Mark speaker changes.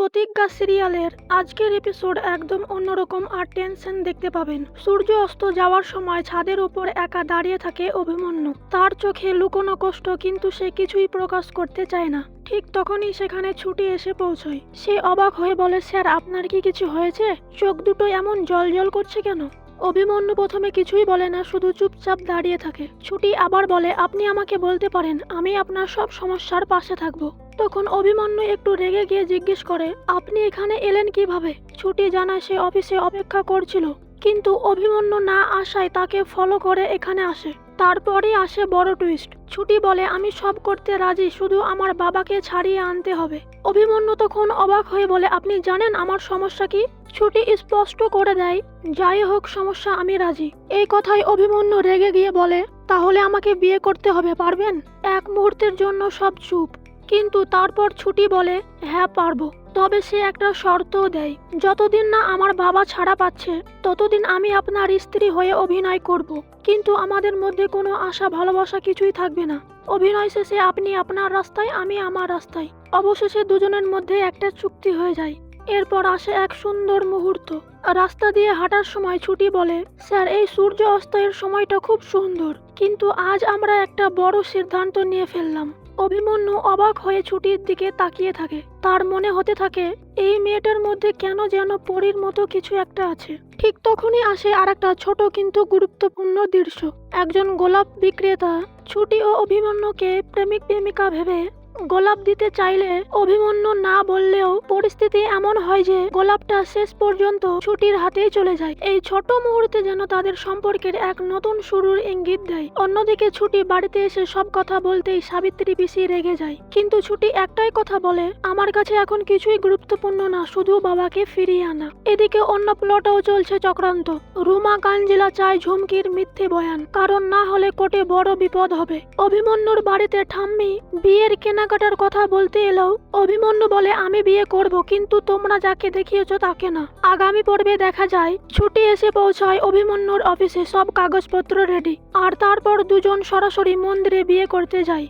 Speaker 1: প্রতিজ্ঞা সিরিয়ালের আজকের এপিসোড একদম অন্যরকম আর টেনশন দেখতে পাবেন। সূর্য অস্ত যাওয়ার সময় ছাদের উপর একা দাঁড়িয়ে থাকে অভিমন্যু। তার চোখে লুকোনো কষ্ট, কিন্তু সে কিছুই প্রকাশ করতে চায় না। ঠিক তখনই সেখানে ছুটি এসে পৌঁছয়। সে অবাক হয়ে বলে, স্যার আপনার কি কিছু হয়েছে? চোখ দুটো এমন জল করছে কেন? অভিমন্যু প্রথমে কিছুই বলে না, শুধু চুপচাপ দাঁড়িয়ে থাকে। ছুটি আবার বলে, আপনি আমাকে বলতে পারেন, আমি আপনার সব সমস্যার পাশে থাকবো। তখন অভিমন্যু একটু রেগে গিয়ে জিজ্ঞেস করে, আপনি এখানে এলেন কিভাবে? ছুটি জানায় সে অফিসে অপেক্ষা করছিল, কিন্তু অভিমন্যু না আসায় তাকে ফলো করে এখানে আসে। তারপরেই আসে বড় টুইস্ট। ছুটি বলে, আমি সব করতে রাজি, শুধু আমার বাবাকে ছাড়িয়ে আনতে হবে। অভিমন্যু তখন অবাক হয়ে বলে, আপনি জানেন আমার সমস্যা কি? ছুটি স্পষ্ট করে দেয়, যাই হোক সমস্যা, আমি রাজি। এই কথায় অভিমন্যু রেগে গিয়ে বলে, তাহলে আমাকে বিয়ে করতে হবে, পারবেন? এক মুহূর্তের জন্য সব চুপ, কিন্তু তারপর ছুটি বলে, হ্যাঁ পারবো, তবে সে একটা শর্তও দেয়। যতদিন না আমার বাবা ছাড়া পাচ্ছে ততদিন আমি আপনার স্ত্রী হয়ে অভিনয় করব, কিন্তু আমাদের মধ্যে কোনো আশা ভালোবাসা কিছুই থাকবে না। অভিনয় শেষে আপনি আপনার রাস্তায়, আমি আমার রাস্তায়। অবশেষে দুজনের মধ্যে একটা চুক্তি হয়ে যায়। এরপর আসে এক সুন্দর মুহূর্ত। রাস্তা দিয়ে হাঁটার সময় ছুটি বলে, স্যার এই সূর্য অস্তের সময়টা খুব সুন্দর, কিন্তু আজ আমরা একটা বড় সিদ্ধান্ত নিয়ে ফেললাম। অভিমন্যু অবাক হয়ে ছুটির দিকে তাকিয়ে থাকে। তার মনে হতে থাকে, এই মেয়েটার মধ্যে কেন যেন পরীর মতো কিছু একটা আছে। ঠিক তখনই আসে আরেকটা ছোট কিন্তু গুরুত্বপূর্ণ দৃশ্য। একজন গোলাপ বিক্রেতা ছুটি ও অভিমন্যুকে প্রেমিক প্রেমিকা ভেবে গোলাপ দিতে চাইলে অভিমন্যু না বললেও পরিস্থিতি এমন হয় যে গোলাপটা শেষ পর্যন্ত ছুটির হাতেই চলে যায়। এই ছোট মুহূর্তে যেন তাদের সম্পর্কের এক নতুন শুরুর ইঙ্গিত দেয়। অন্যদিকে ছুটি বাড়িতে এসে সব কথা বলতেই সাবিত্রী পিসি রেগে যায়, কিন্তু ছুটি একটাই কথা বলে, আমার কাছে এখন কিছুই গুরুত্বপূর্ণ না, শুধু বাবাকে ফিরিয়ে আনা। এদিকে অন্য প্লটেও চলছে চক্রান্ত। রুমা কাঞ্জিলা চায় ঝুমকির মিথ্যে বয়ান, কারণ না হলে কোর্টে বড় বিপদ হবে। অভিমন্যুর বাড়িতে ঠাম্মি বিয়ের কেনাকাটার কথা বলতে এলেও অভিমন্যু বলে, আমি বিয়ে করব, কিন্তু তোমরা যাকে দেখিয়েছো তাকে না। আগামী পর্বে দেখা যায় ছুটি এসে পৌঁছায় অভিমন্যুর অফিসে, সব কাগজপত্র রেডি, আর তারপর দুজন সরাসরি মন্দিরে বিয়ে করতে যায়।